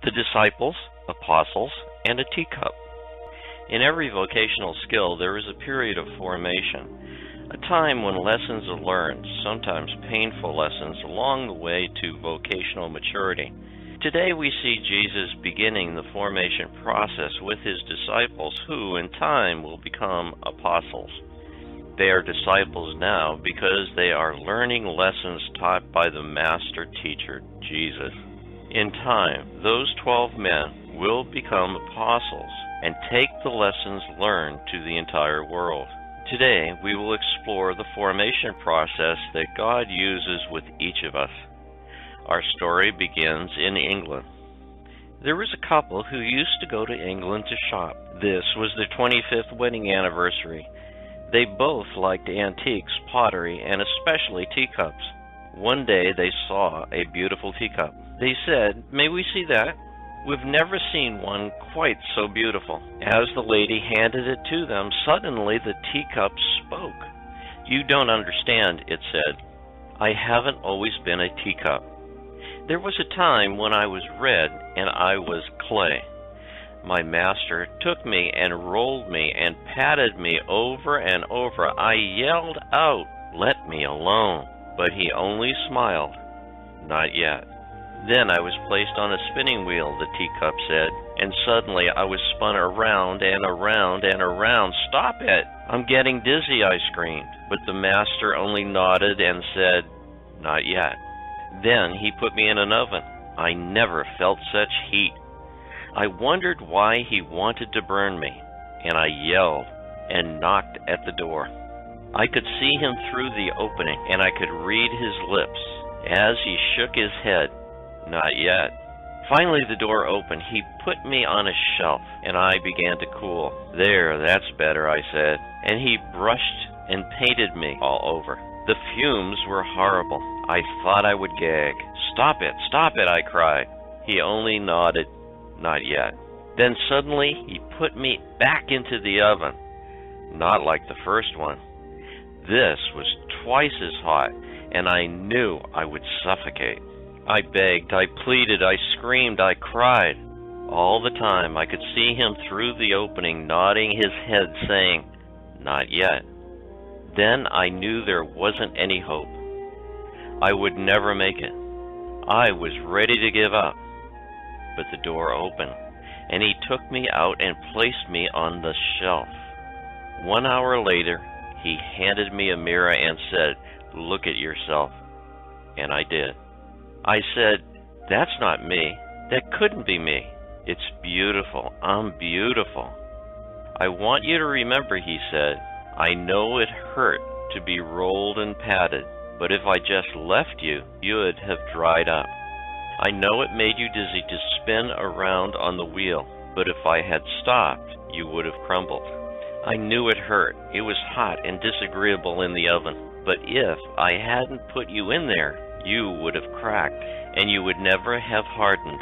the disciples, apostles, and a teacup. In every vocational skill, there is a period of formation, a time when lessons are learned, sometimes painful lessons, along the way to vocational maturity. Today we see Jesus beginning the formation process with his disciples who, in time, will become apostles. They are disciples now because they are learning lessons taught by the master teacher, Jesus. In time, those 12 men will become apostles and take the lessons learned to the entire world. Today, we will explore the formation process that God uses with each of us. Our story begins in England. There was a couple who used to go to England to shop. This was their 25th wedding anniversary. They both liked antiques, pottery, and especially teacups. One day they saw a beautiful teacup. They said, "May we see that? We've never seen one quite so beautiful." As the lady handed it to them, suddenly the teacup spoke. "You don't understand," it said. "I haven't always been a teacup. There was a time when I was red and I was clay. My master took me and rolled me and patted me over and over. I yelled out, 'Let me alone.' But he only smiled. 'Not yet.' Then I was placed on a spinning wheel," the teacup said, "and suddenly I was spun around and around and around. 'Stop it! I'm getting dizzy,' I screamed. But the master only nodded and said, 'Not yet.' Then he put me in an oven. I never felt such heat. I wondered why he wanted to burn me, and I yelled and knocked at the door. I could see him through the opening, and I could read his lips as he shook his head. 'Not yet.' Finally the door opened. He put me on a shelf, and I began to cool. 'There, that's better,' I said, and he brushed and painted me all over. The fumes were horrible. I thought I would gag. 'Stop it,' I cried. He only nodded. 'Not yet.' Then suddenly he put me back into the oven. Not like the first one. This was twice as hot, and I knew I would suffocate. I begged, I pleaded, I screamed, I cried. All the time I could see him through the opening, nodding his head, saying, 'Not yet.' Then I knew there wasn't any hope. I would never make it. I was ready to give up. But the door opened, and he took me out and placed me on the shelf. 1 hour later, he handed me a mirror and said, 'Look at yourself.' And I did. I said, 'That's not me. That couldn't be me. It's beautiful. I'm beautiful.' 'I want you to remember,' he said, 'I know it hurt to be rolled and patted, but if I just left you, you'd have dried up. I know it made you dizzy to spin around on the wheel, but if I had stopped, you would have crumbled. I knew it hurt. It was hot and disagreeable in the oven, but if I hadn't put you in there, you would have cracked, and you would never have hardened.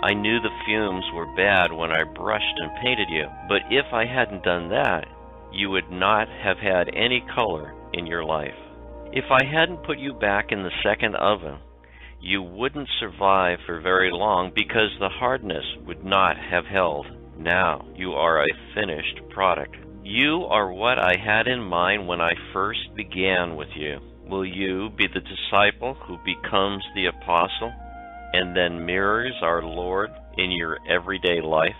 I knew the fumes were bad when I brushed and painted you, but if I hadn't done that, you would not have had any color in your life. If I hadn't put you back in the second oven, you wouldn't survive for very long because the hardness would not have held. Now you are a finished product. You are what I had in mind when I first began with you. Will you be the disciple who becomes the apostle and then mirrors our Lord in your everyday life?"